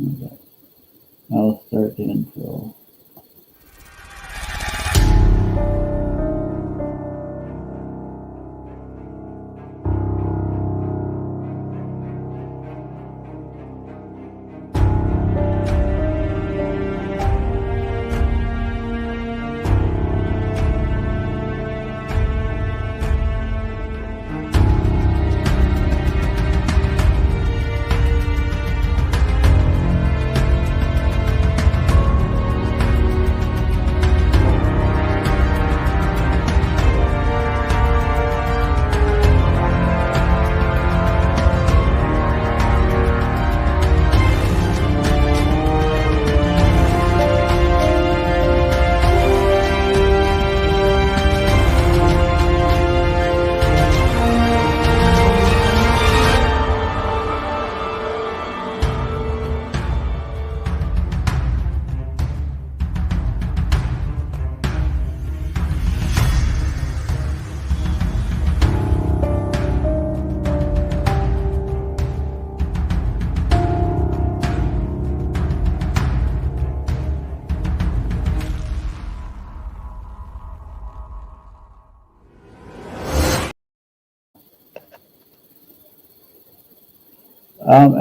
Okay. I'll start the intro.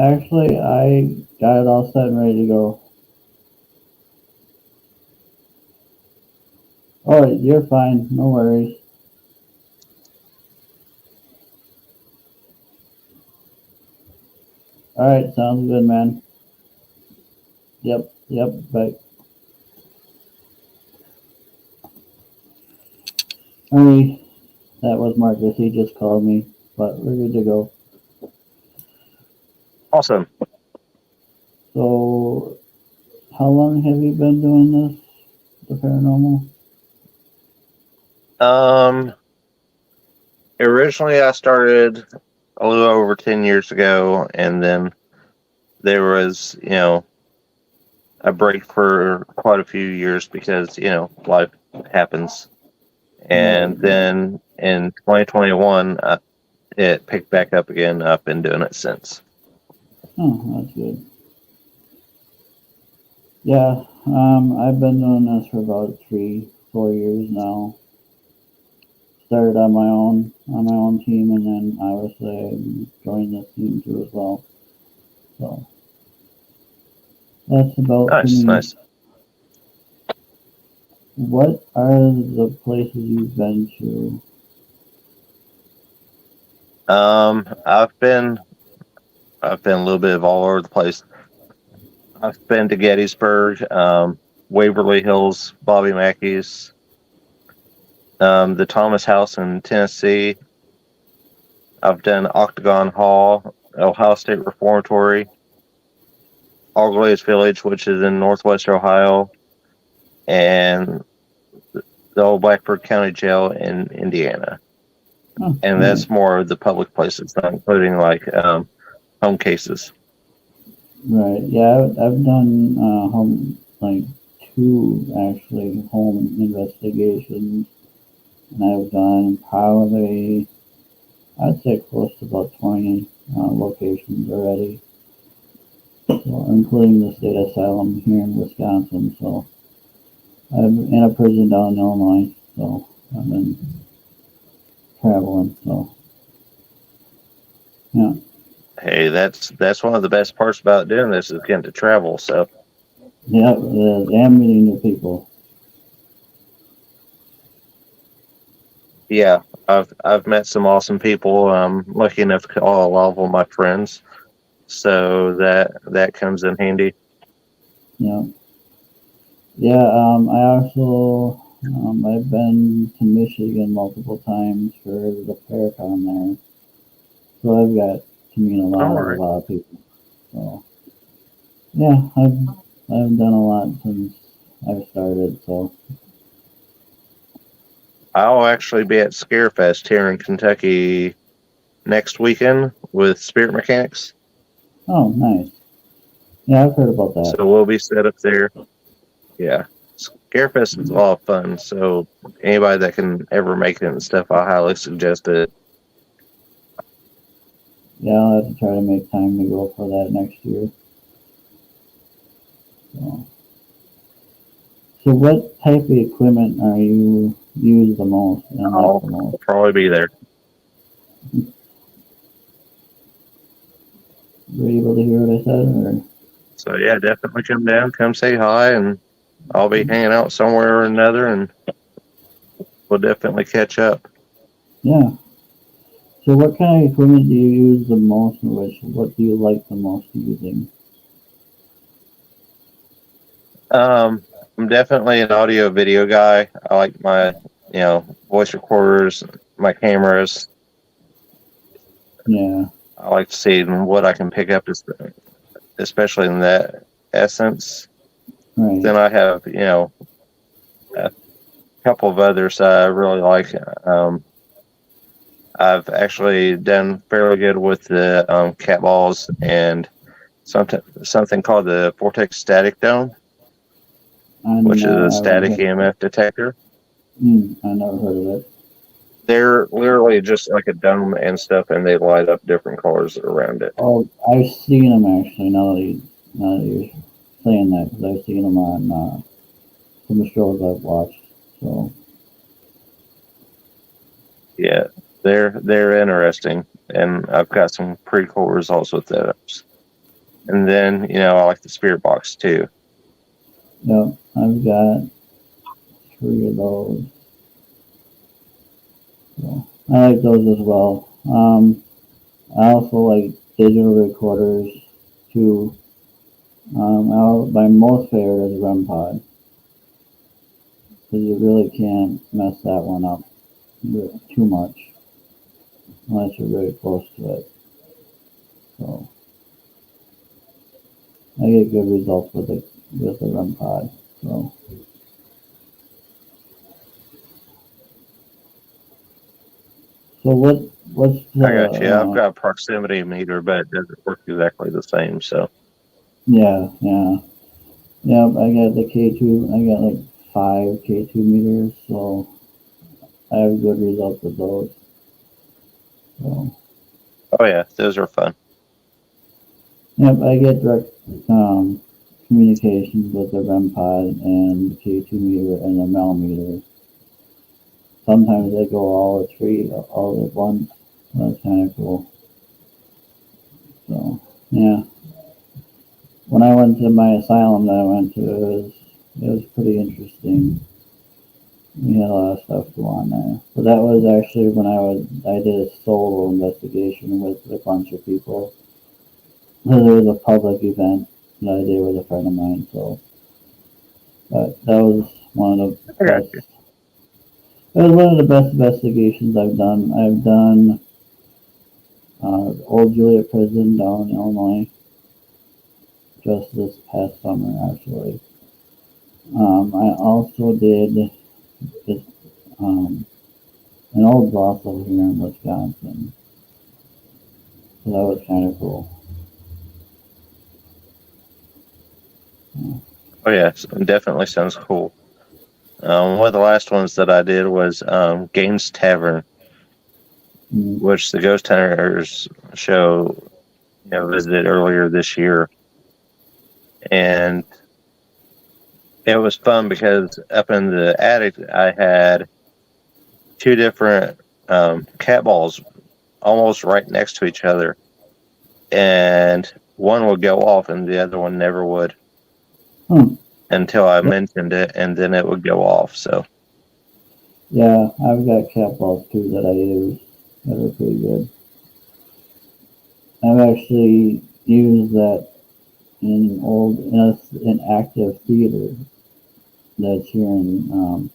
Actually, I got it all set and ready to go. Oh, you're fine. No worries. All right, sounds good, man. Yep, bye. Alright, that was Marcus. He just called me, but we're good to go. Awesome. So, how long have you been doing this, the paranormal? Originally I started a little over 10 years ago, and then there was, a break for quite a few years because, life happens. And then in 2021, it picked back up again. I've been doing it since. Oh, that's good. Yeah, I've been doing this for about 3-4 years now. Started on my own team, and then obviously joined this team too as well. So that's about me. Nice. What are the places you've been to? I've been a little bit of all over the place. I've been to Gettysburg, Waverly Hills, Bobby Mackey's, the Thomas House in Tennessee. I've done Octagon Hall, Ohio State Reformatory, Allglades Village, which is in northwest Ohio, and the old Blackbird County Jail in Indiana. Oh, and nice. that's more of the public places, not including like home cases. Right. Yeah, I've done home, like 2 actually home investigations, and I've done probably, I'd say close to about 20 locations already, so, including the state asylum here in Wisconsin. So I'm in a prison down in Illinois, so I've been traveling. So yeah. Hey, that's one of the best parts about doing this is getting to travel. So Yeah, and meeting new people. yeah, I've met some awesome people. I'm lucky enough to call a lot of them my friends, so that comes in handy. Yeah. Yeah, I also, I've been to Michigan multiple times for the Paracon there. So I've got to meet a lot of people. So yeah, I've done a lot since I've started. So I'll actually be at Scarefest here in Kentucky next weekend with Spirit Mechanics. oh, nice. Yeah, I've heard about that. So we'll be set up there. Yeah. Scarefest is a lot of fun, so anybody that can ever make it and stuff, I highly suggest it. Yeah, I'll have to try to make time to go for that next year. So what type of equipment are you use the most and like I'll the most? probably be there. Were you able to hear what I said? Or So yeah, definitely come down, come say hi, and I'll be hanging out somewhere or another, and we'll definitely catch up. yeah. So what kind of equipment do you use the most, and what do you like the most using? Um, I'm definitely an audio video guy. I like my, voice recorders, my cameras. Yeah, I like to see what I can pick up, especially in that essence. right. Then I have, a couple of others I really like. I've actually done fairly good with the cat balls and something called the Vortex Static Dome, I which is a know I haven't static heard of it. EMF detector. I never heard of it. They're literally just like a dome and stuff, and they light up different colors around it. Oh, I've seen them actually. Now that you're saying that, because I've seen them on some shows I've watched. So Yeah, they're interesting, and I've got some pretty cool results with those. And then I like the spirit box too. yeah, I've got 3 of those. So I like those as well. I also like digital recorders too. My most favorite is REM Pod, because you really can't mess that one up too much unless you're very close to it. So I get good results with the REM Pod. So what's the I got you. I've got a proximity meter, but it doesn't work exactly the same. So yeah, I got the K2. I got like 5 K2 meters, so I have good results with those. So oh yeah, those are fun. yep, I get direct communications with the REM Pod and the K2 meter and the millimeter. Sometimes they go all at three all at once. That's kind of cool. So yeah, when I went to my asylum that I went to, it was pretty interesting. We had a lot of stuff go on there. But that was actually when I did a solo investigation with a bunch of people. Because it was a public event that I did with a friend of mine. So, but that was one of the I got best. you. It was one of the best investigations I've done. I've done Old Juliet Prison down in Illinois just this past summer, actually. I also did this, an old brothel here in Wisconsin. So that was kind of cool. Oh yeah, it definitely sounds cool. One of the last ones that I did was Gaines Tavern, Mm, which the Ghost Hunters show visited earlier this year, and it was fun because up in the attic I had two different cat balls almost right next to each other, and one would go off and the other one never would hmm. until I mentioned it, and then it would go off. So Yeah, I've got cat balls too that I use that are pretty good. I've actually used that in active theater that's here in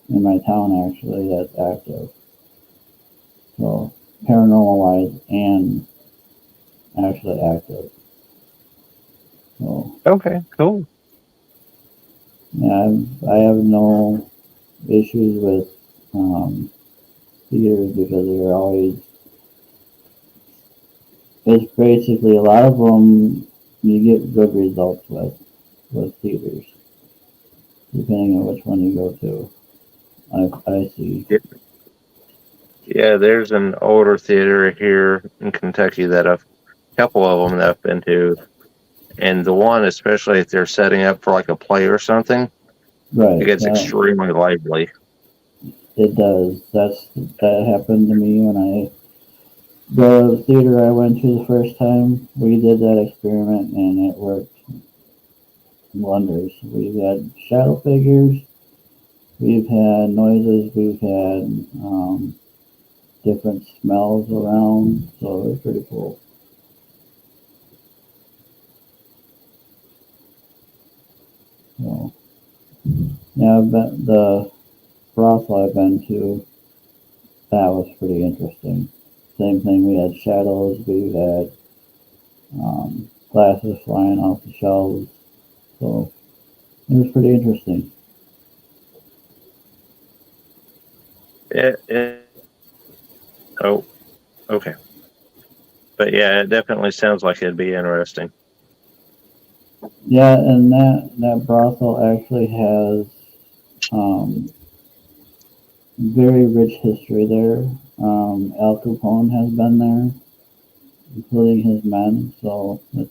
my town actually that's active. So paranormal wise and actually active. So okay, cool. yeah, I have no issues with um, theaters because they're always. It's basically a lot of them you get good results with theaters, depending on which one you go to. I see. Yeah, there's an older theater here in Kentucky that a couple of them that I've been to, and the one especially if they're setting up for like a play or something, Right. It gets Yeah, extremely lively. it does. That happened to me when the theater I went to the first time. We did that experiment and it worked wonders. We've had shadow figures, we've had noises, we've had different smells around, so it's pretty cool. So, yeah, but the brothel I've been to, that was pretty interesting. Same thing, we had shadows, we had glasses flying off the shelves, so it was pretty interesting. It oh, okay. But yeah, it definitely sounds like it'd be interesting. Yeah, and that brothel actually has um, very rich history there. Al Capone has been there, including his men, so that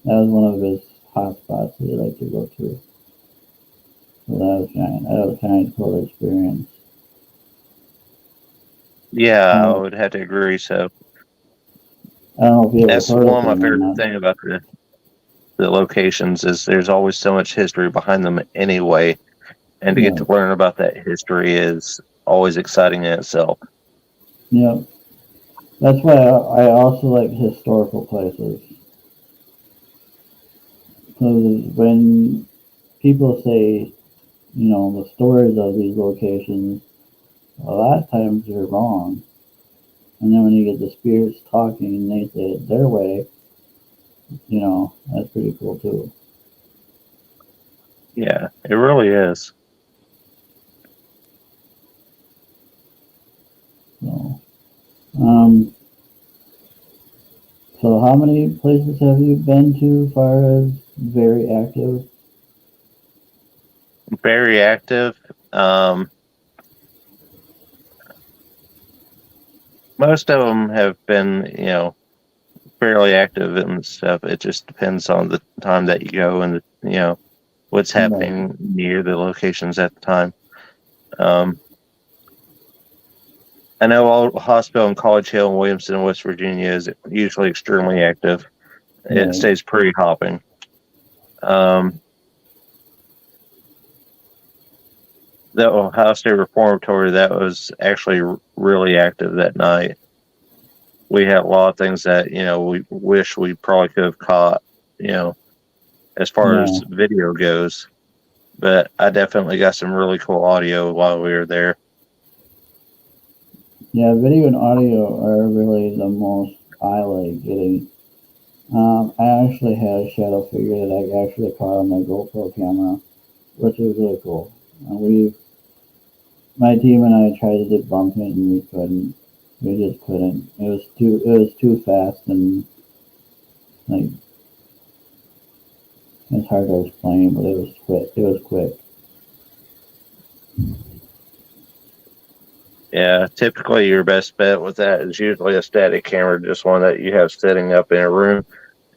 was one of his hot spots that he liked to go to. So that was kind of a cool experience. Yeah, I Uh, would have to agree. So I don't know if you ever that's heard one of of my him or favorite not. things about the locations is there's always so much history behind them anyway, and to get Yeah, to learn about that history is always exciting in itself. yeah. That's why I also like historical places. Because when people say, the stories of these locations, a lot of times they're wrong. And then when you get the spirits talking and they say it their way, that's pretty cool too. Yeah, it really is. So, um, so how many places have you been to as far as very active? Very active. Um, Most of them have been, fairly active and stuff. It just depends on the time that you go and what's Right. happening near the locations at the time. Um, I know all hospital in College Hill and Williamson, West Virginia is usually extremely active. It Right. stays pretty hopping. Um, the Ohio State Reformatory, that was actually really active that night. We had a lot of things that, we wish we probably could have caught, you know, as far Yeah. as video goes. But I definitely got some really cool audio while we were there. Yeah, video and audio are really the most I like getting. I actually had a shadow figure that I actually caught on my GoPro camera, which was really cool. And my team and I tried to debunk it, and we couldn't. We just couldn't. It was too fast, and like it's hard to explain, but it was quick. It was quick. Yeah, typically your best bet with that is usually a static camera, just one that you have setting up in a room,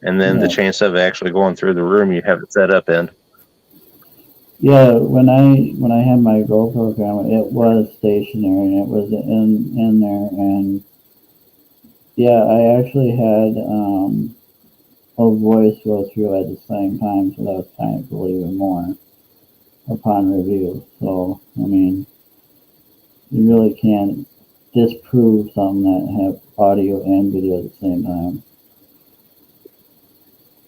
and then the Yeah, chance of actually going through the room you have it set up in. yeah. When I had my GoPro camera, it was stationary, and it was in there, and yeah, I actually had a voice go through at the same time, so that was kind of cool even more upon review. So I mean, you really can't disprove something that have audio and video at the same time.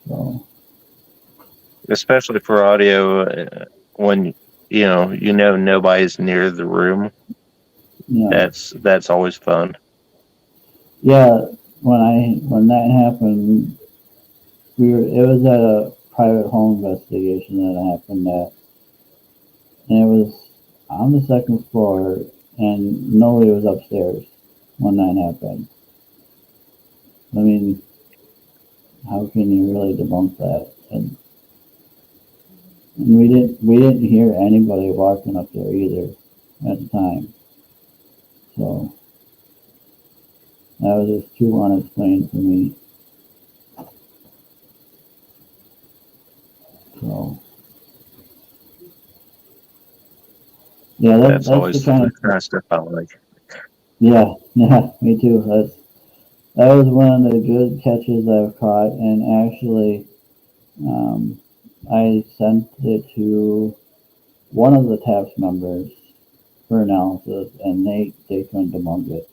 So Especially for audio, when nobody's near the room. yeah, That's always fun. yeah. When that happened, it was at a private home investigation that it happened at, and it was on the second floor, and nobody was upstairs when that happened. I mean, how can you really debunk that? And we didn't hear anybody walking up there either at the time. So that was just too unexplained for me. So Yeah, That's that's the always kind the of kind of stuff I like. yeah, yeah, me too. That was one of the good catches I've caught, and actually, um, I sent it to one of the TAPS members for analysis, and they couldn't debunk it.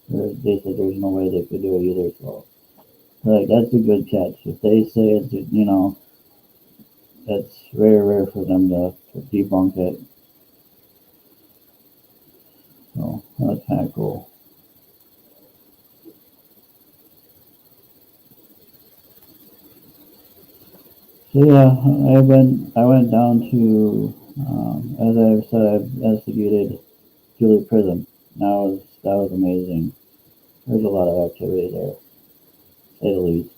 They said there's no way they could do it either. So, like, that's a good catch. If they say it's, it's very rare for them to debunk it. So that's kind of cool. So yeah, I went down to, as I've said, I've investigated Julie Prison. That was amazing. There's a lot of activity there, to say the least.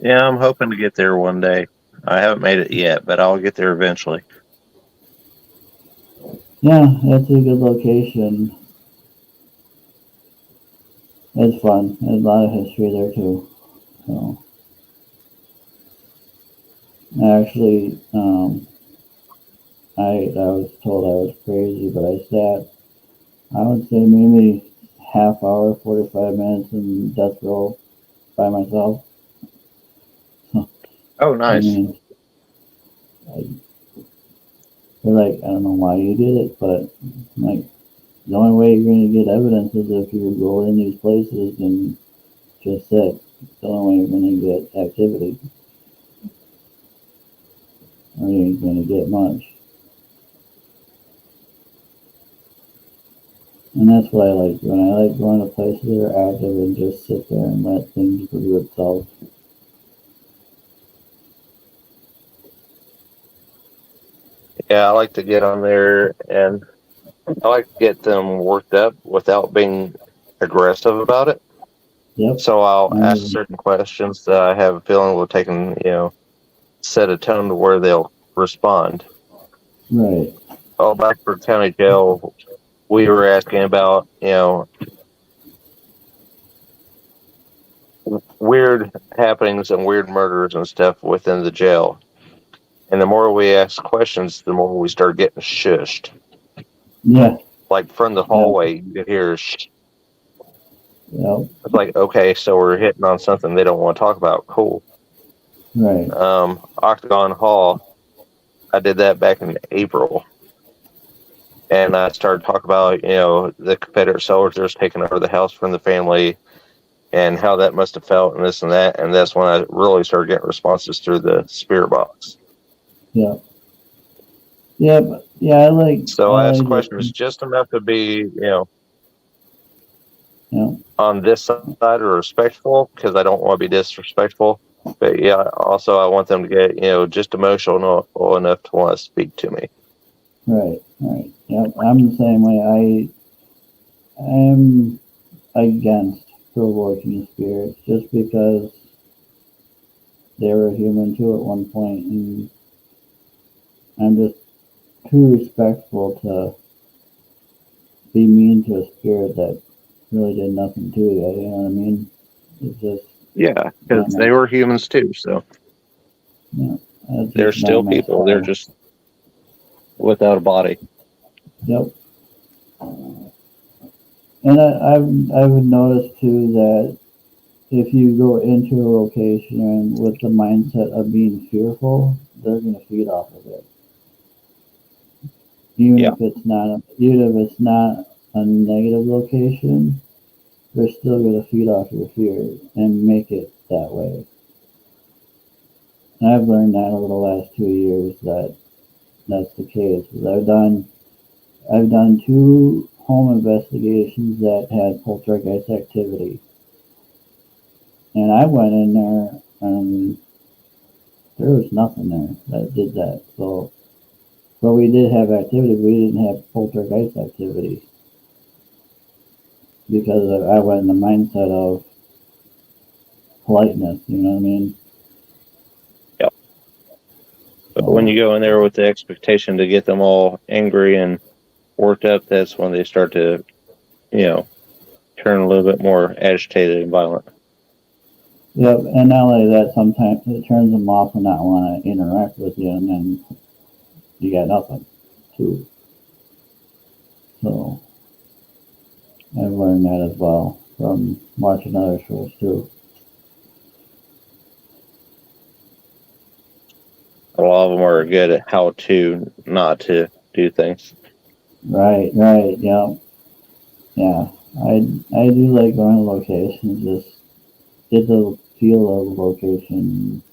Yeah, I'm hoping to get there one day. I haven't made it yet, but I'll get there eventually. Yeah, that's a good location. It's fun. There's a lot of history there too. So actually, I was told I was crazy, but I sat, I would say maybe half hour, 45 minutes in death row by myself. Oh, I nice. mean, they're like, I don't know why you did it, but like, the only way you're going to get evidence is if you go in these places and just sit. It's the only way you're going to get activity. Or you ain't going to get much. And that's what I like doing. I like going to places that are active and just sit there and let things do itself. Yeah, I like to get on there and I like to get them worked up without being aggressive about it. Yep. So I'll ask Um, certain questions that I have a feeling will take them, set a tone to where they'll respond. right. Oh, Blackford County Jail, we were asking about, weird happenings and weird murders and stuff within the jail. And the more we ask questions, the more we start getting shushed. Yeah. Like from the Yep. hallway, you could hear shh. Yep. It's like, okay, so we're hitting on something they don't want to talk about. Cool. Right. Octagon Hall, I did that back in April. And I started talking about, the Confederate soldiers taking over the house from the family and how that must have felt and this and that. And that's when I really started getting responses through the spirit box. Yep. Yep. Yeah, So I I asked like questions it. just enough to be, Yep. on this side or respectful because I don't want to be disrespectful. But yeah, also I want them to get, just emotional enough to want to speak to me. Right. Right. Yep. I'm the same way. I'm against provoking spirits just because they were human too at one point, and I'm just too respectful to be mean to a spirit that really did nothing to you. You know what I mean? It's just Yeah, not because my, they were humans too. So that's they're just not still my people. They're style. just without a body. Yep. And I've noticed too that if you go into a location with the mindset of being fearful, they're going to feed off of it. Yeah. Even if it's not a negative location, they're still going to feed off your fear and make it that way. And I've learned that over the last 2 years that that's the case. I've done 2 home investigations that had poltergeist activity, and I went in there and there was nothing there that did that. So, but we did have activity. We didn't have poltergeist activity because I went in the mindset of politeness. You know what I mean? Yeah. But when So, you go in there with the expectation to get them all angry and worked up, that's when they start to, turn a little bit more agitated and violent. yep. And not only that, sometimes it turns them off and not want to interact with you, and then you got nothing too. So I've learned that as well from watching other shows too. A lot of them are good at how to not to do things. Right, yeah, yeah. I do like going to locations, just get the feel of the location,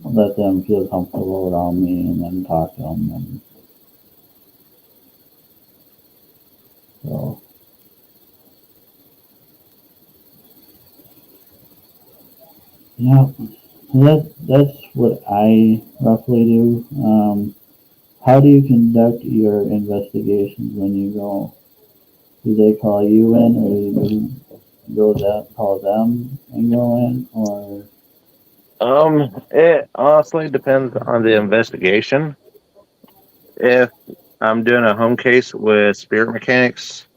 let them feel comfortable around me, and then talk to them. And so, yeah, that's what I roughly do. How do you conduct your investigations when you go? Do they call you in, or do you go that call them and go in, or It honestly depends on the investigation. If I'm doing a home case with spirit mechanics,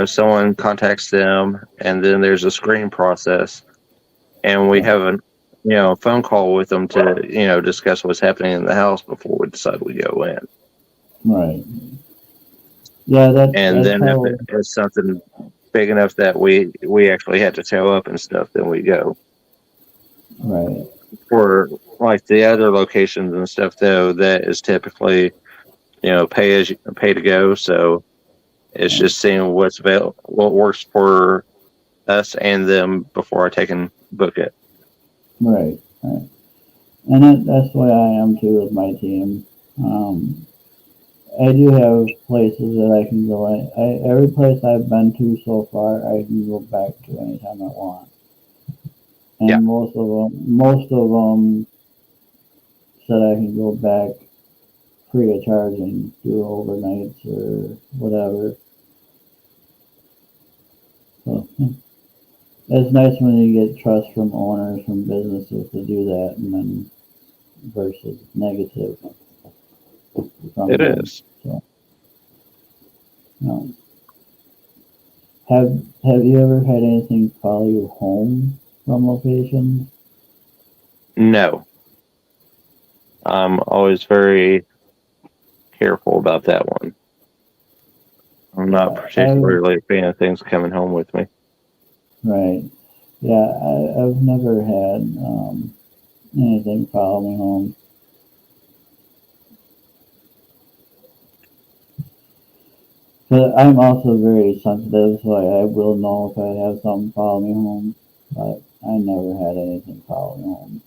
someone contacts them, and then there's a screening process, and we have a phone call with them to discuss what's happening in the house before we decide we go in. right? Yeah, And that's then if how. it's something big enough that we actually have to show up and stuff, then we go. Right, For like the other locations and stuff, though, that is typically pay to go. So it's right, just seeing what works for us and them before I take and book it. right. And that's the way I am too with my team. Um, I do have places that I can go in. Every place I've been to so far, I can go back to anytime I want. Yeah, And most of them said I can go back free of charge and do overnights or whatever. So it's nice when you get trust from owners, from businesses to do that, and then versus negative from it them. is. So, no. Have you ever had anything follow you home from locations? No, I'm always very careful about that one. I'm not Yeah, I've particularly a fan of things coming home with me. right. Yeah, I've never had anything follow me home. But I'm also very sensitive, so I will know if I have something follow me home. But I never had anything follow me home.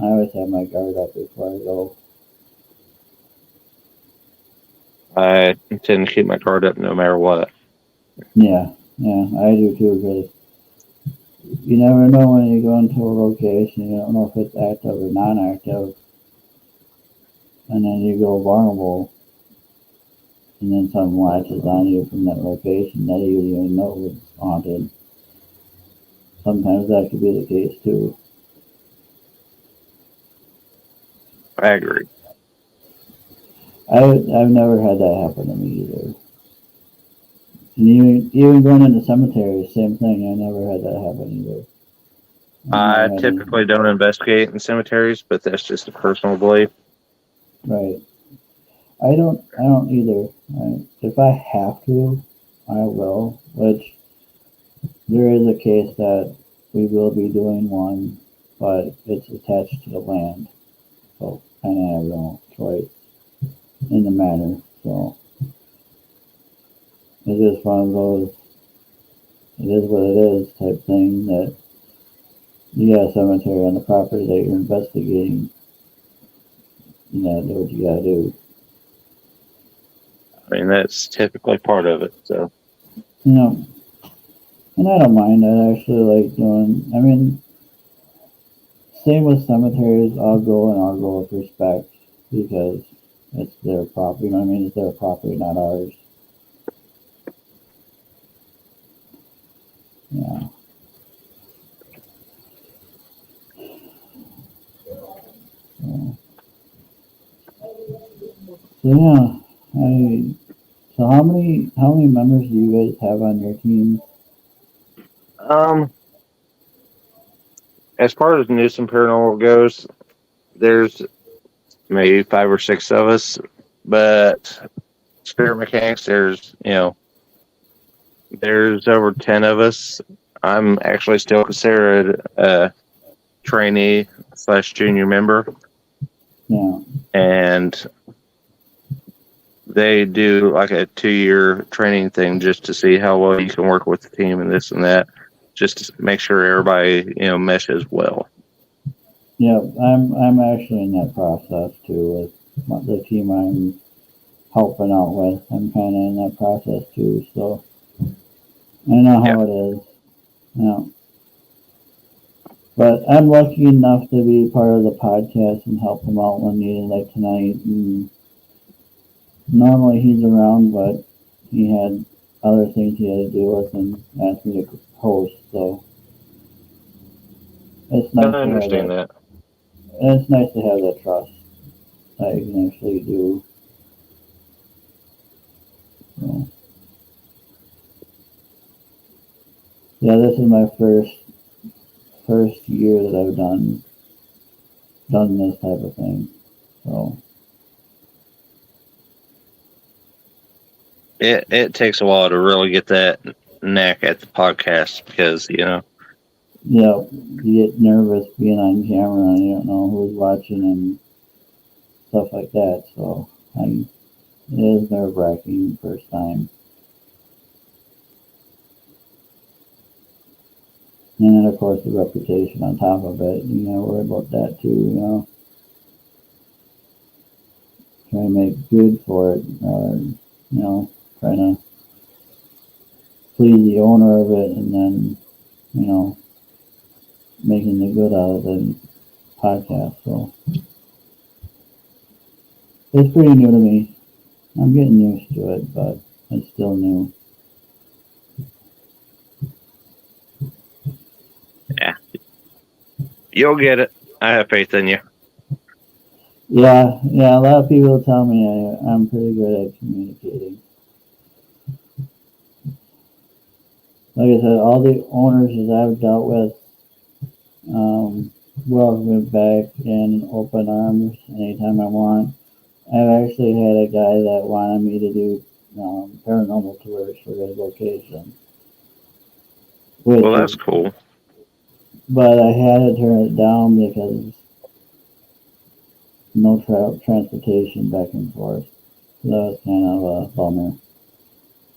I always have my guard up before I go. I tend to keep my guard up no matter what. Yeah, I do too. Because you never know when you go into a location. You don't know if it's active or non-active, and then you go vulnerable, and then something latches on you from that location that you didn't even know was haunted. Sometimes that could be the case too. I agree. I've never had that happen to me either. And even going into cemeteries, same thing. I never had that happen either. I've never I had typically anything. don't investigate in cemeteries, but that's just a personal belief. Right. I don't either. Right. If I have to, I will. Which there is a case that we will be doing one, but it's attached to the land, so kind of have no choice in the matter. So it's just one of those. It is what it is type thing that you got a cemetery on the property that you're investigating. You gotta do what you gotta do. I mean, that's typically part of it. So You know, and I don't mind. I actually like doing. I mean, same with cemeteries. I'll go and I'll go with respect because it's their property. You know what I mean? It's their property, not ours. Yeah. So, so yeah. I. So how many members do you guys have on your team? um, as far as Newsome Paranormal goes, there's maybe 5 or 6 of us, but spirit mechanics. There's over 10 of us. I'm actually still considered a trainee / junior member. Yeah. And they do like a 2-year training thing just to see how well you can work with the team and this and that, just to make sure everybody, meshes well. Yeah, I'm actually in that process too with the team I'm helping out with. I'm kind of in that process too, so I know how it is. Yeah. But I'm lucky enough to be part of the podcast and help him out when needed, like tonight. And normally he's around, but he had other things he had to deal with and asked me to host. So it's nice I understand that. It's nice to have that trust that you can actually do. So, yeah, this is my first year that I've done this type of thing. So It takes a while to really get that knack at the podcast because, yeah, you get nervous being on camera and you don't know who's watching and stuff like that. So it is nerve-wracking first time. And then, of course, the reputation on top of it. You gotta worry about that too, Trying to make good for it, or, trying to please the owner of it and then, making the good out of the podcast. So it's pretty new to me. I'm getting used to it, but it's still new. yeah, you'll get it. I have faith in you. Yeah. A lot of people tell me I'm pretty good at communicating. Like I said, all the owners that I've dealt with welcome me back in open arms anytime I want. I've actually had a guy that wanted me to do paranormal tours for his location. Well, that's cool. But I had to turn it down because no transportation back and forth. So that was kind of a bummer.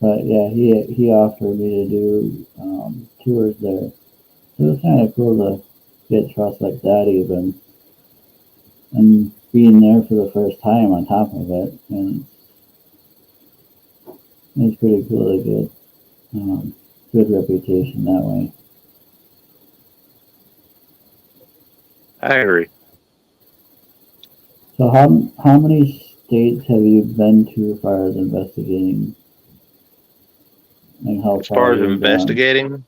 But yeah, he offered me to do tours there. It was kind of cool to get trust like that even. And being there for the first time on top of it. And it's pretty cool to get good reputation that way. I agree. So how many states have you been to as far as investigating? And how as far as investigating?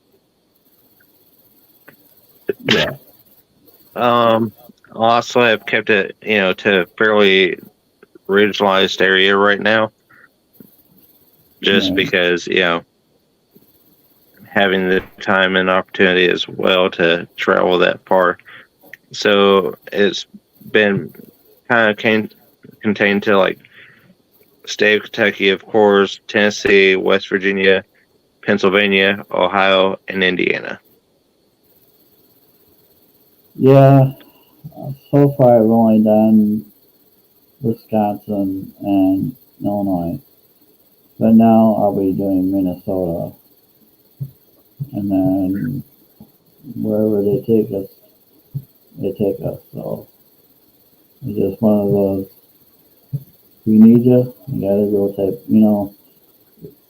Gone? Yeah. Also, I've kept it, to a fairly regionalized area right now. Just because, having the time and opportunity as well to travel that far. So it's been kind of contained to like state of Kentucky, of course, Tennessee, West Virginia, Pennsylvania, Ohio, and Indiana. Yeah, so far I've only done Wisconsin and Illinois, but now I'll be doing Minnesota, and then wherever they take us, they take us. So it's just one of those, we need you gotta go type,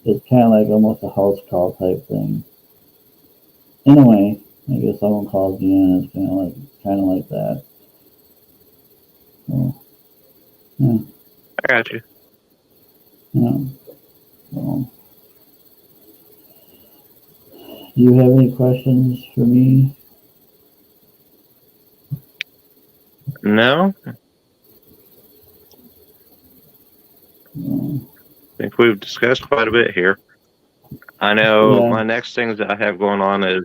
it's kind of like almost a house call type thing. In a way, I guess someone calls you in, it's kind of like that. So, yeah. I got you. Yeah. So, do you have any questions for me? No. I think we've discussed quite a bit here. I know my next things that I have going on is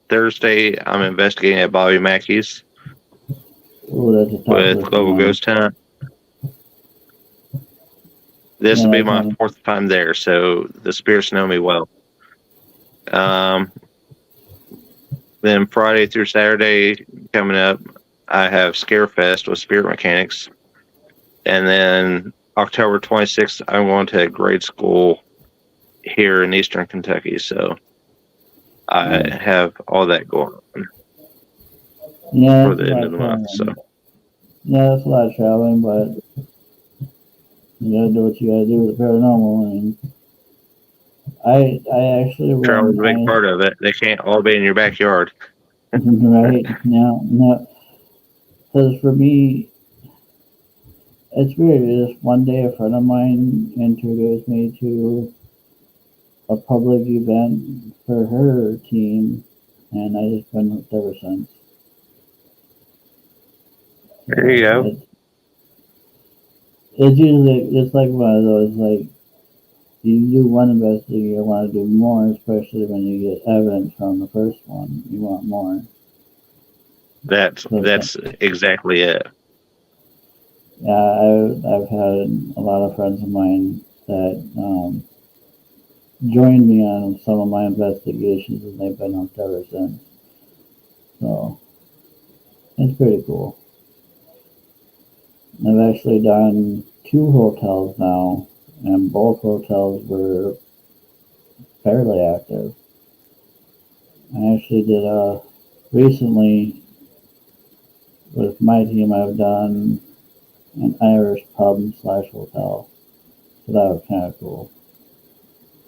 Thursday, I'm investigating at Bobby Mackey's with Global Ghost Hunt. This will be Yeah, my okay. 4th time there, so the spirits know me well. Then Friday through Saturday coming up, I have Scarefest with Spirit Mechanics. And then October 26th, I'm going to grade school here in Eastern Kentucky. So I Nice. have all that going on Yeah, for that's a the end lot of of the month. So traveling. Yeah, that's a lot of traveling, but you gotta do what you gotta do with the paranormal. And I actually travel is when a big I part of it. They can't all be in your backyard. right now, because for me, it's weird. Just one day, a friend of mine introduced me to a public event for her team, and I just been hooked ever since. There you So go. it's usually it's like one of those like you do one investigation, you want to do more, especially when you get evidence from the first one. You want more. So That's exactly it. yeah, I've had a lot of friends of mine that joined me on some of my investigations, and they've been hooked ever since. So it's pretty cool. I've actually done 2 hotels now, and both hotels were fairly active. I actually did recently with my team. I've done an Irish pub slash hotel, so that was kind of cool.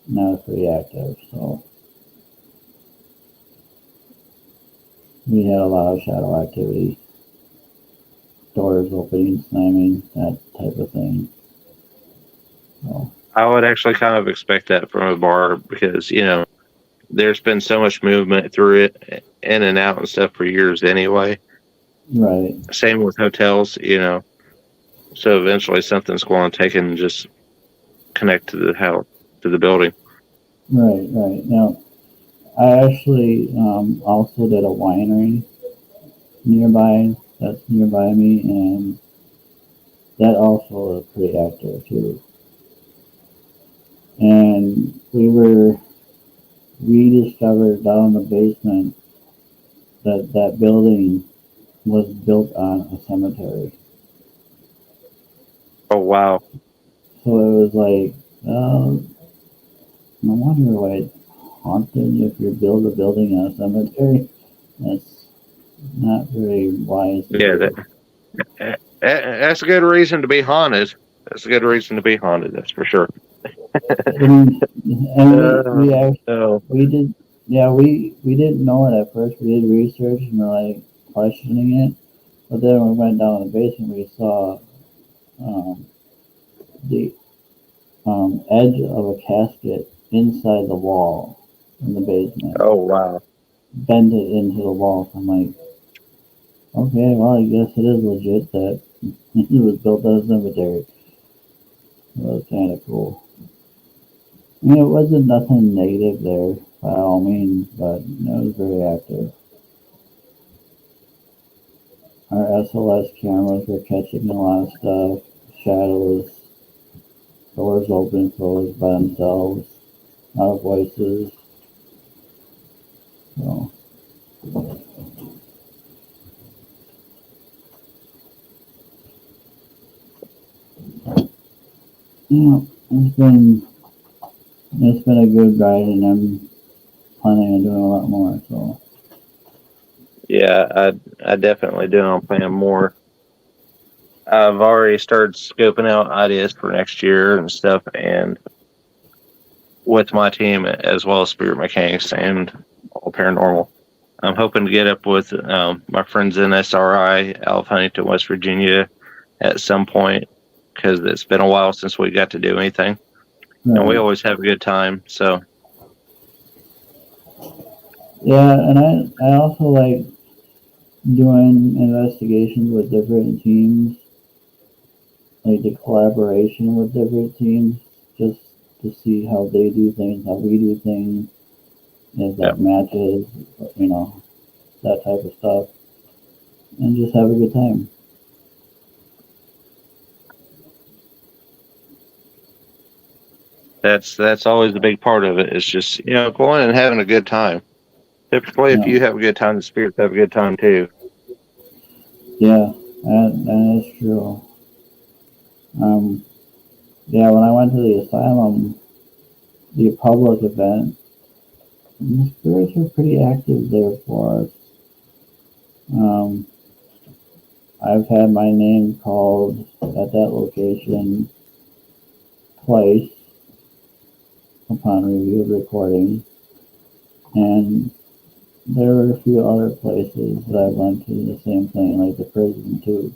And that was pretty active, so we had a lot of shadow activity, doors opening, slamming, that type of thing. So I would actually kind of expect that from a bar because, there's been so much movement through it in and out and stuff for years anyway. right, Same with hotels. So eventually something's going to take and just connect to the house, to the building. right. Now I actually also did a winery nearby that's nearby me, and that also is pretty active too. And we discovered down in the basement that that building was built on a cemetery. Oh, wow. So it was like, no wonder why it's haunted if you build a building on a cemetery. That's not very wise to Yeah, do. that's a good reason to be haunted. That's a good reason to be haunted, that's for sure. And we actually, So, we did, yeah, we didn't know it at first. We did research and we're like questioning it. But then when we went down in the basement, we saw um, the edge of a casket inside the wall in the basement, oh, wow. bend it into the wall. So I'm like, okay, well, I guess it is legit that it was built as a cemetery. It was kind of cool. I mean, it wasn't nothing negative there by all means, but it was very active. Our SLS cameras were catching a lot of stuff, shadows, doors open, closed by themselves, a lot of voices. So, yeah, it's been a good ride, and I'm planning on doing a lot more. So, Yeah, I definitely do. I'm planning more. I've already started scoping out ideas for next year and stuff, and with my team as well as Spirit Mechanics and All Paranormal. I'm hoping to get up with my friends in SRI out of Huntington, West Virginia, at some point because it's been a while since we got to do anything, and we right. always have a good time. So, Yeah, and I also like doing investigations with different teams, like the collaboration with different teams, just to see how they do things, how we do things, if yeah, that matches, you know, that type of stuff, and just have a good time. That's always the big part of it. It's just going and having a good time. Typically, if Yeah, you have a good time, the spirits have a good time too. yeah, that is true. Um, yeah, when I went to the asylum, the public event, the spirits were pretty active there for us. Um, I've had my name called at that location twice upon review of recordings, and there were a few other places that I went to the same thing, like the prison too.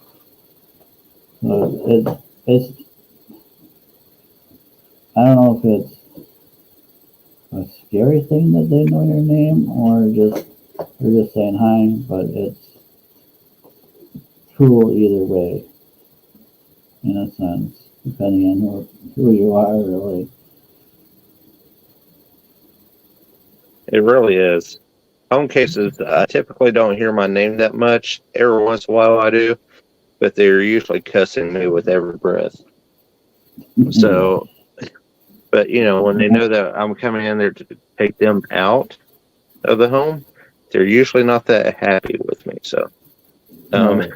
So it's I don't know if it's a scary thing that they know your name or just they're just saying hi, but it's cool either way, in a sense, depending on who you are, really. It really is. Home cases, I typically don't hear my name that much. Every once in a while I do, but they're usually cussing me with every breath. So, but when they know that I'm coming in there to take them out of the home, they're usually not that happy with me. So, Right.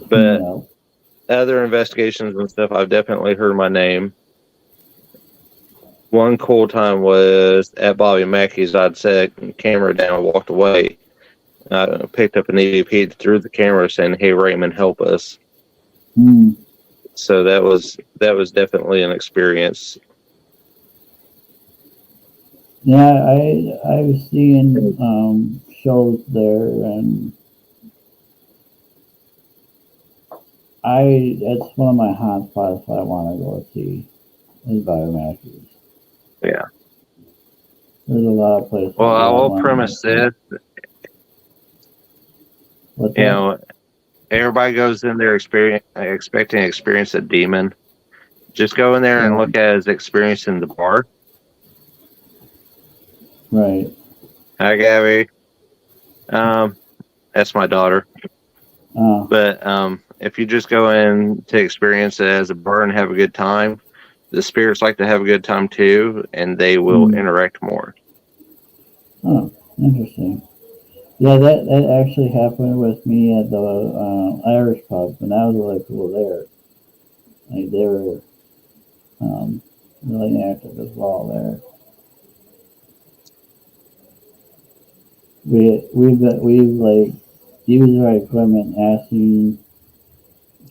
but Yeah. other investigations and stuff, I've definitely heard my name. One cool time was at Bobby Mackey's. I'd set the camera down and walked away. I picked up an EVP, threw the camera, saying, "Hey Raymond, help us." Hmm. So that was definitely an experience. Yeah, I've seen shows there, and it's one of my hot spots I want to go see is Biomackey's. Yeah. There's a lot of places Well, I that I will want to premise go. this. What's You that? know, everybody goes in there expecting to experience a demon. Just go in there and Right. look at his experience in the bar. Right. Hi, Gabby. That's my daughter. Uh, But if you just go in to experience it as a bar and have a good time, the spirits like to have a good time too, and they will hmm. interact more. Oh, interesting. Yeah, that actually happened with me at the Irish pub, and that was really cool there. Like they were really active as well there. We've like used our equipment asking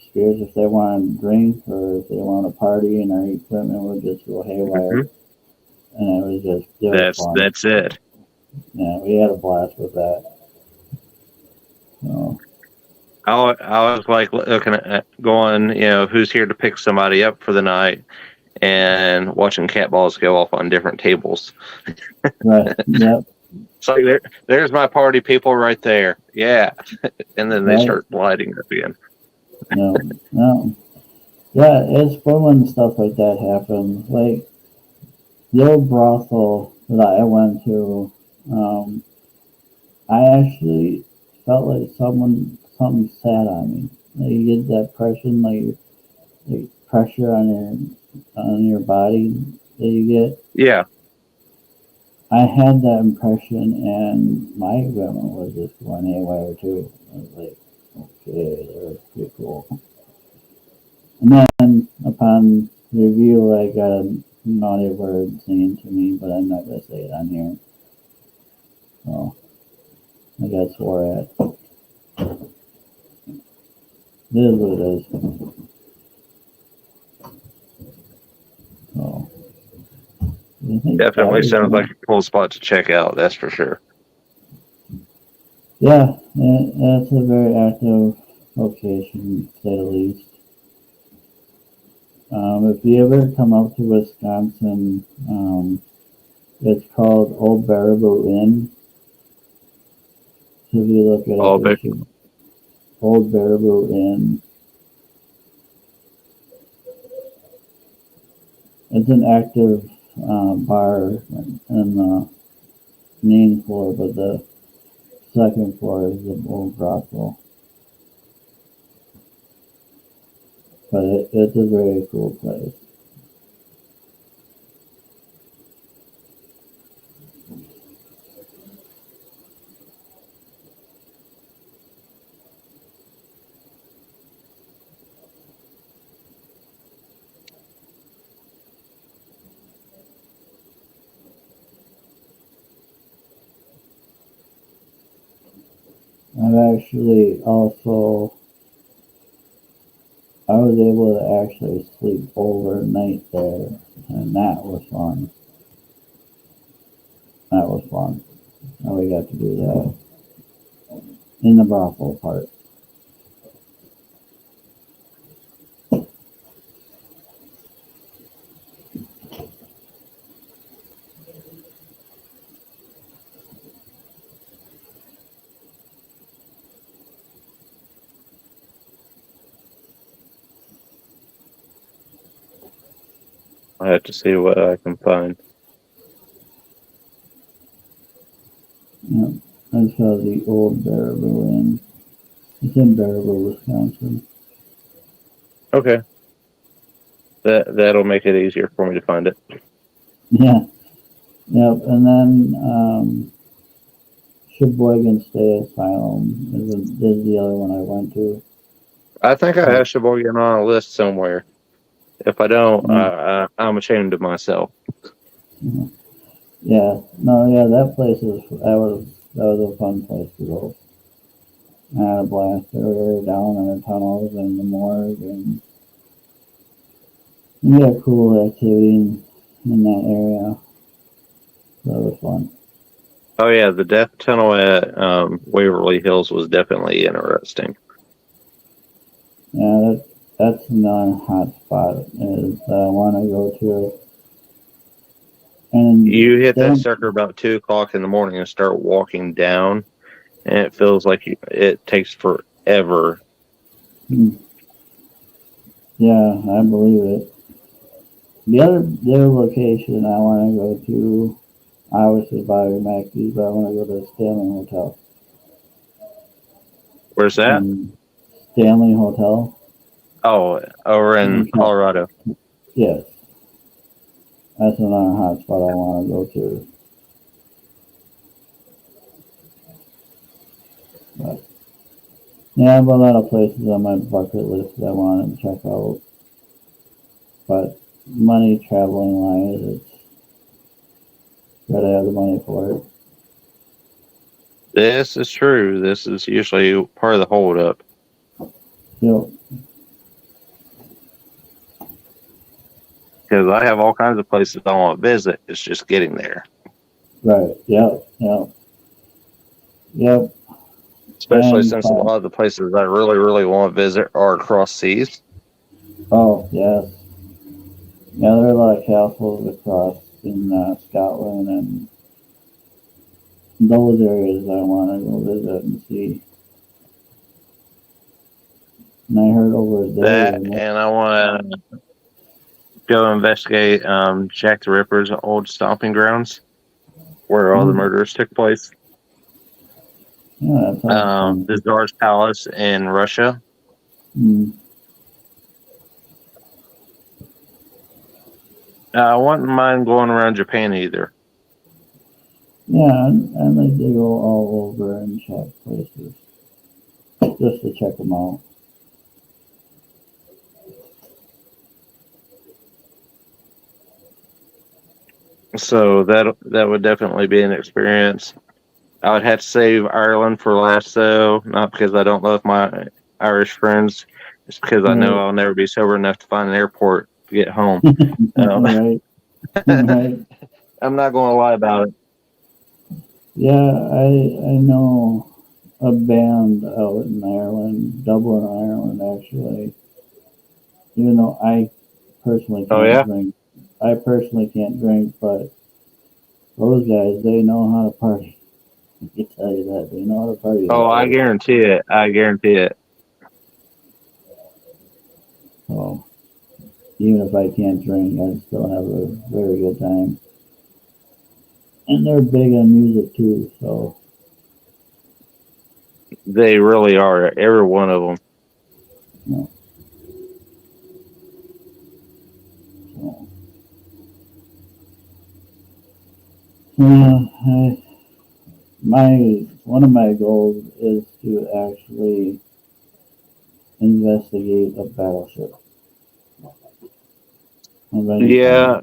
spirits if they want to drink or if they want to party, and our equipment would just go haywire, Mhm. and it was fun. That's it. Yeah, we had a blast with that. So, I was like looking at going, who's here to pick somebody up for the night, and watching cat balls go off on different tables. right, yep, It's like there's my party people right there. Yeah, and then they right, start lighting up again. no, no. Yeah, it's fun when stuff like that happens. Like the old brothel that I went to, um, I actually felt like something sat on me. Like you get that like pressure on your body that you get. Yeah, I had that impression, and my equipment was just going haywire too. I was like, okay, that was pretty cool. And then upon review, I got a naughty word singing to me, but I'm not gonna say it on here. So I got swore at. It is what it is. So I think definitely Gabby's sounds gonna. like a cool spot to check out. That's for sure. Yeah, it's a very active location, to say the least. If you ever come up to Wisconsin, it's called Old Baraboo Inn. So if you look it up, All you big. should. Old Baraboo Inn. It's an active bar in the main floor, but the second floor is the old brothel. But it's a very cool place. I've actually also I was able to actually sleep overnight there, and that was fun. That was fun. And we got to do that in the brothel part. I have to see what I can find. Yep. I saw the old Baraboo Inn. It's in Baraboo, Wisconsin. Okay. That'll make it easier for me to find it. Yeah. Yep. And then Sheboygan State Asylum is the other one I went to. I think I have Sheboygan on a list somewhere. If I don't, I'm ashamed of myself. Mm-hmm. Yeah. No. Yeah. That was a fun place to go. I had a blast. They were down in the tunnels and the morgue, and we had cool activity in that area. So that was fun. Oh yeah, the death tunnel at Waverly Hills was definitely interesting. Yeah, that's another hot spot is that I want to go to. And you hit that sucker about 2:00 in the morning and start walking down, and it feels like it takes forever. Yeah, I believe it. The other location I want to go to, obviously Bobby Mackey's, but I want to go to the Stanley Hotel. Where's that? Stanley Hotel. Oh, over in Colorado. Yes. That's another hot spot I want to go to. But, yeah, I have a lot of places on my bucket list that I want to check out. But money traveling wise, it's gotta have the money for it. This is true. This is usually part of the holdup. Yep. Because I have all kinds of places I want to visit. It's just getting there. Right. Yep. Especially since a lot of the places I really, really want to visit are across seas. Oh, yes. Yeah, there are a lot of castles across in Scotland and those areas I want to go visit and see. And I heard over there. And I want to go investigate Jack the Ripper's old stomping grounds where all the murders took place. Yeah, that sounds fun. The Tsar's Palace in Russia. I wouldn't mind going around Japan either. Yeah, I'd like to go all over and check places. Just to check them out. So that would definitely be an experience. I would have to save Ireland for last, though, not because I don't love my Irish friends, just because I know I'll never be sober enough to find an airport to get home. Right. Right. I'm not going to lie about it. Yeah, I know a band out in Ireland, Dublin, Ireland, actually. Even though I personally can't drink. I personally can't drink, but those guys, they know how to party. I can tell you that. They know how to party. Oh, I guarantee it. I guarantee it. So, even if I can't drink, I still have a very good time. And they're big on music, too, so. They really are. Every one of them. Yeah. So. One of my goals is to actually investigate a battleship. Yeah.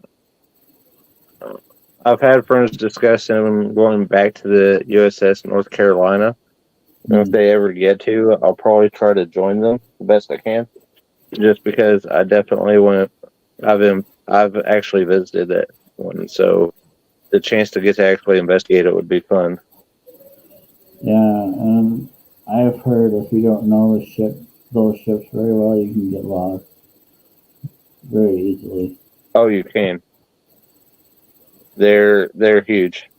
I've had friends discussing going back to the USS North Carolina, And if they ever get to, I'll probably try to join them the best I can. Just because I definitely want to. I've actually visited that one, so the chance to get to actually investigate it would be fun. Yeah, I've heard if you don't know those ships very well, you can get lost very easily. Oh, you can. They're huge.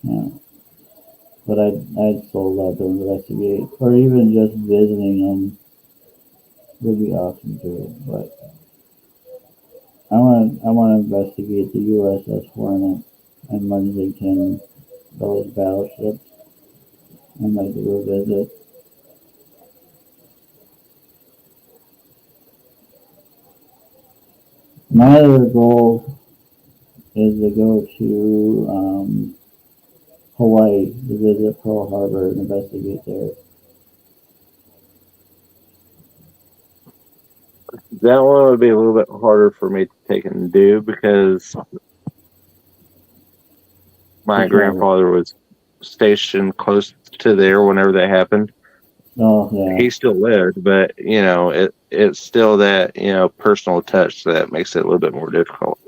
Yeah, but I'd still love to investigate, or even just visiting them would be awesome too. But I want to investigate the USS Hornet and Lexington, those battleships. I'd like to go visit. My other goal is to go to Hawaii to visit Pearl Harbor and investigate there. That one would be a little bit harder for me to take and do because my grandfather was stationed close to there whenever that happened. Oh yeah. He still lived, but it's still that personal touch that makes it a little bit more difficult.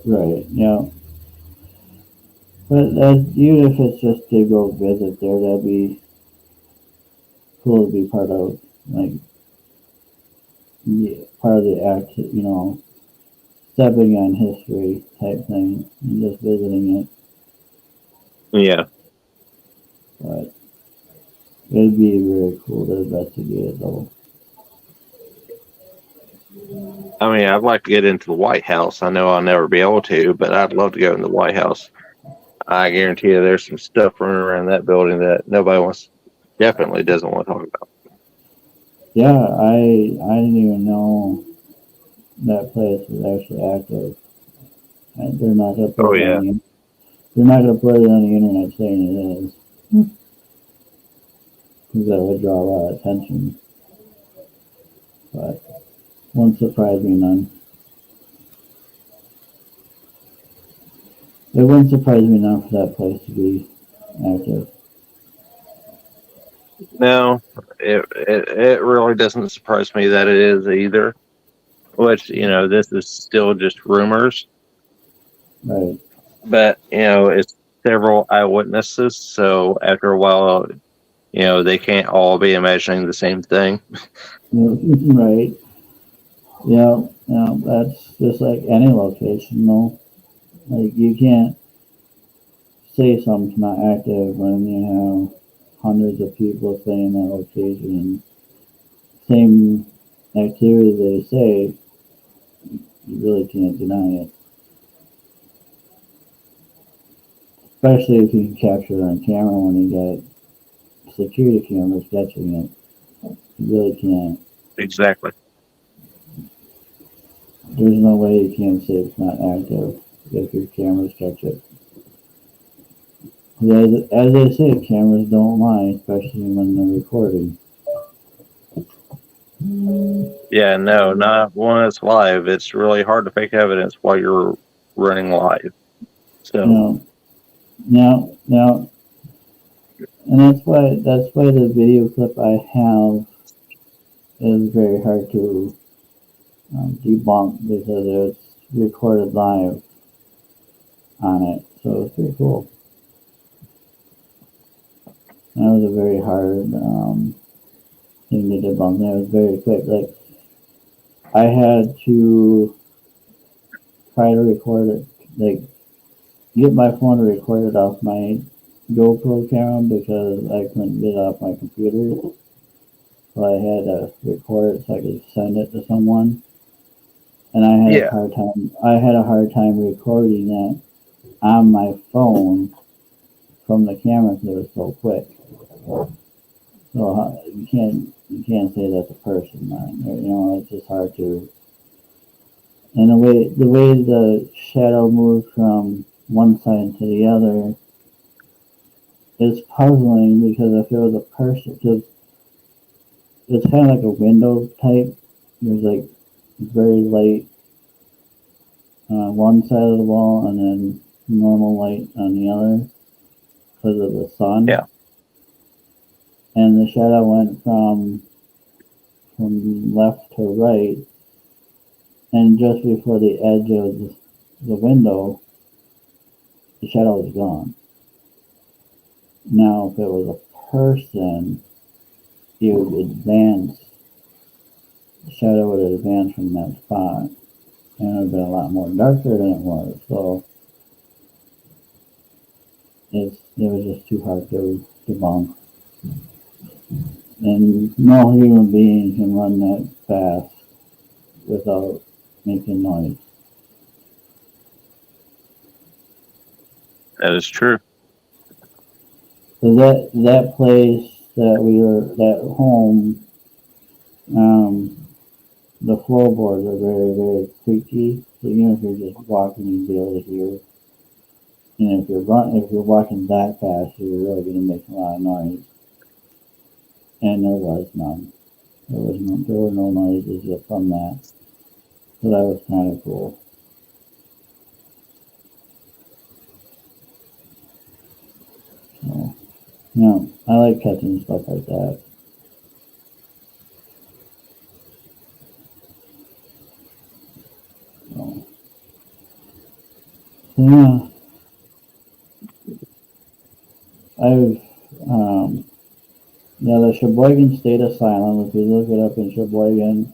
Right. Yeah. But even if it's just to go visit there, that'd be cool to be part of, like, part of the act, stepping on history type thing and just visiting it. Yeah. But it'd be really cool to investigate it though. I mean, I'd like to get into the White House. I know I'll never be able to, but I'd love to go in the White House. I guarantee you there's some stuff running around that building that definitely doesn't want to talk about. Yeah, I didn't even know that place was actually active. They're not gonna put it on they're not gonna put it on the internet saying it is. Because that would draw a lot of attention. But won't surprise me none. It wouldn't surprise me none for that place to be active. No, it really doesn't surprise me that it is either. Which, this is still just rumors. Right. But, it's several eyewitnesses, so after a while, they can't all be imagining the same thing. Right. Yeah, that's just like any location, though. Like, you can't say something's not active when you have hundreds of people saying that location. Same activity they say, you really can't deny it. Especially if you can capture it on camera when you got security cameras catching it. You really can't. Exactly. There's no way you can't say it's not active if your cameras catch it. As they say, cameras don't lie, especially when they're recording. Yeah, no, not when it's live. It's really hard to fake evidence while you're running live. So, Now, and that's why the video clip I have is very hard to debunk because it's recorded live on it. So it's pretty cool. That was a very hard thing to debunk. That was very quick. Like, I had to try to record it, like, get my phone to record it off my GoPro camera because I couldn't get it off my computer. So I had to record it so I could send it to someone. And I had a hard time recording that on my phone from the camera because it was so quick. So you can't say that's a person, man. It's just hard to. And the way the shadow moves from one side to the other is puzzling because if it was a person, because it's kind of like a window type. There's like very light on one side of the wall and then normal light on the other because of the sun. yeah. and the shadow went from left to right, and just before the edge of the window, the shadow was gone. Now, if it was a person, he would advance. The shadow would advance from that spot, and it would have been a lot more darker than it was. So it was just too hard to debunk. And no human being can run that fast without making noise. That is true. So that place that home, the floorboards are very, very creaky. So even if you're just walking, you'll be able to hear. And if you're walking that fast, you're really going to make a lot of noise. And there was none. There were no noises from that. So that was kind of cool. So, I like catching stuff like that. So yeah, I've the Sheboygan State Asylum. If you look it up in Sheboygan,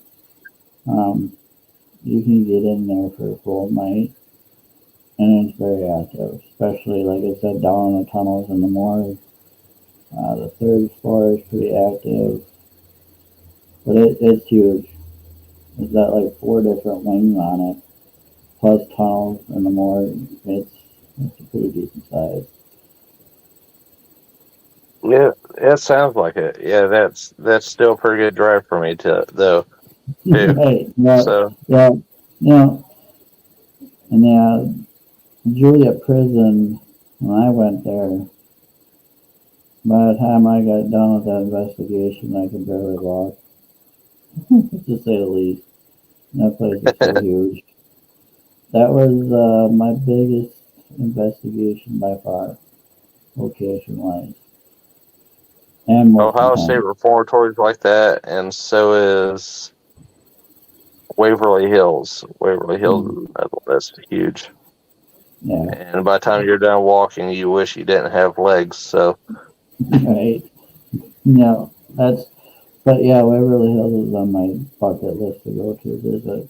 you can get in there for a full night, and it's very active. Especially like I said, down in the tunnels in the morgue. The third floor is pretty active, but it's huge. It's got like 4 different wings on it, plus tunnels in the morgue. It's a pretty decent size. Yeah, it sounds like it. Yeah, that's still a pretty good drive for me though. Right. Yeah. So Yeah. And Julia Prison, when I went there, by the time I got done with that investigation, I could barely walk, to say the least. That place is so huge. That was my biggest investigation by far, location-wise. And most Ohio State intense. reformatories like that, and so is Waverly Hills. Waverly Hills, that's huge. Yeah. And by the time you're done walking, you wish you didn't have legs. So Right. No, but yeah, Waverly Hills is on my bucket list to go to visit.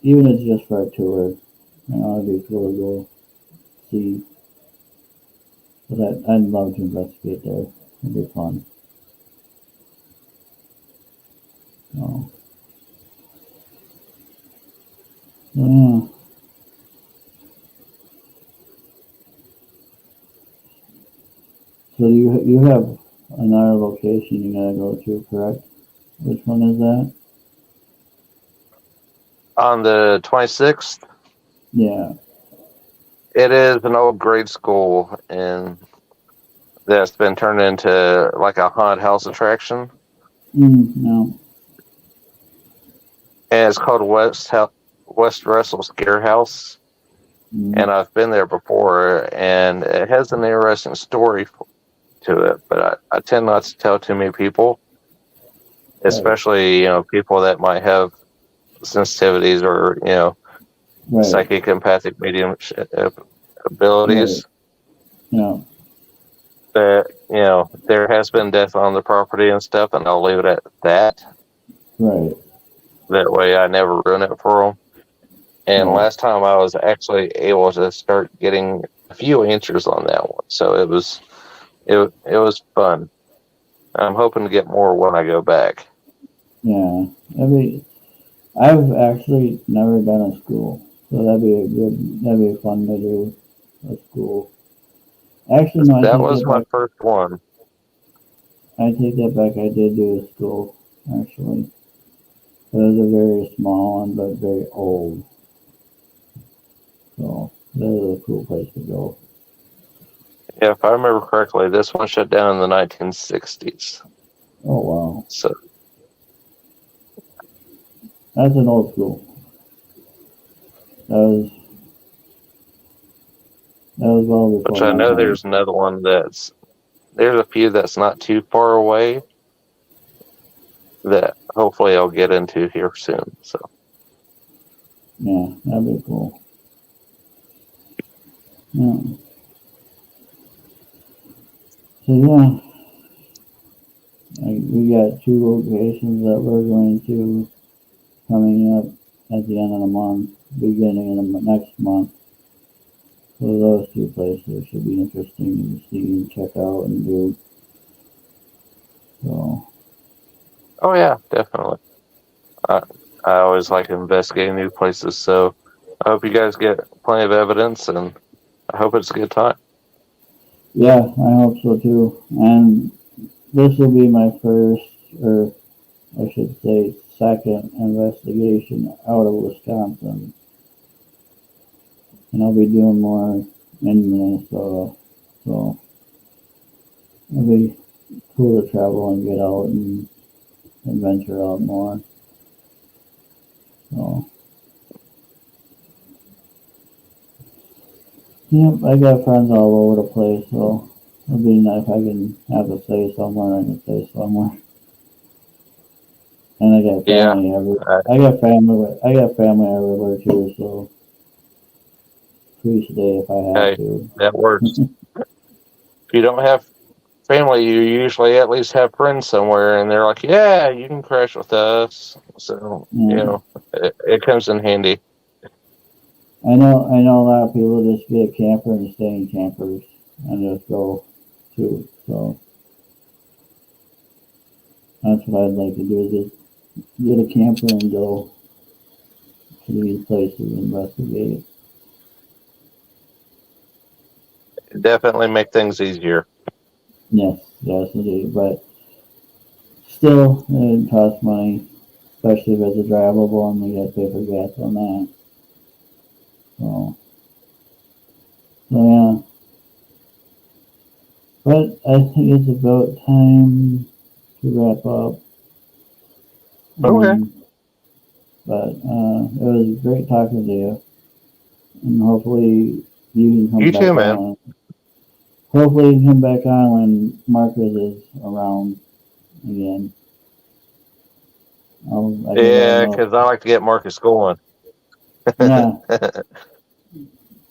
Even if it's just for a tour. It'd be cool to go see. But I'd love to investigate there. It'd be fun. So, yeah. So you have another location you gotta go to, correct? Which one is that? on the 26th, Yeah. it is an old grade school, and that's been turned into like a haunted house attraction. No. And it's called West Russell Scare House. And I've been there before, and it has an interesting story to it, but I tend not to tell too many people, especially people that might have sensitivities or psychic empathic medium abilities. Yeah. That there has been death on the property and stuff, and I'll leave it at that. Right. That way, I never ruin it for them. And last time I was actually able to start getting a few answers on that one, so it was fun. I'm hoping to get more when I go back. Yeah. I've actually never done a school, so that'd be fun to do a school. Actually, no, That was my first one. I take that back. I did do a school, actually. It was a very small one, but very old. So that was a cool place to go. Yeah, if I remember correctly, this one shut down in the 1960s. Oh, wow. So that's an old school. That was well before. Which I know there's another one that's there's a few that's not too far away that hopefully I'll get into here soon. So Yeah, that'd be cool. Yeah. So yeah, we got 2 locations that we're going to coming up at the end of the month, beginning of the next month. So those 2 places should be interesting to see and check out and do. So oh yeah, definitely. I I always like investigating new places, so I hope you guys get plenty of evidence, and I hope it's a good time. yeah, I hope so too. And this will be my first, or I should say, second investigation out of Wisconsin, and I'll be doing more in Minnesota. So it'll be cool to travel and get out and adventure out more. So, yep, I got friends all over the place, so it'll be nice if I can have a stay somewhere. I can stay somewhere, and I got Yeah, family everywhere. I got family everywhere too, so free stay if I have hey, to. that works. If you don't have family, you usually at least have friends somewhere, and they're like, "Yeah, you can crash with us." So Yeah. it comes in handy. I know a lot of people just get a camper and stay in campers and just go too. So that's what I'd like to do is just get a camper and go to these places and investigate. Definitely make things easier. Yes, yes indeed. But still it costs money, especially if it's a drivable and we gotta pay for gas on that. So yeah. But I think it's about time to wrap up. Okay. Um, but it was great talking to you. And hopefully you can come You too, back man. on. Hopefully you can come back on when Marcus is around again. I can let him Yeah, know. because I like to get Marcus going. Yeah,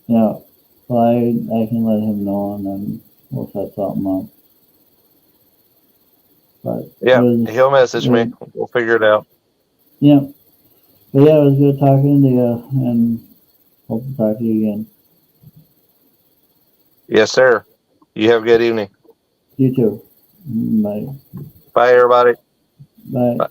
yeah. So I can let him know and then we'll set something up. But Yeah, he'll message me. it We'll figure it out. yeah. But yeah, it was good talking to you and hope to talk to you again. Yes, sir. You have a good evening. You too. Bye. Bye, everybody. Bye. Bye.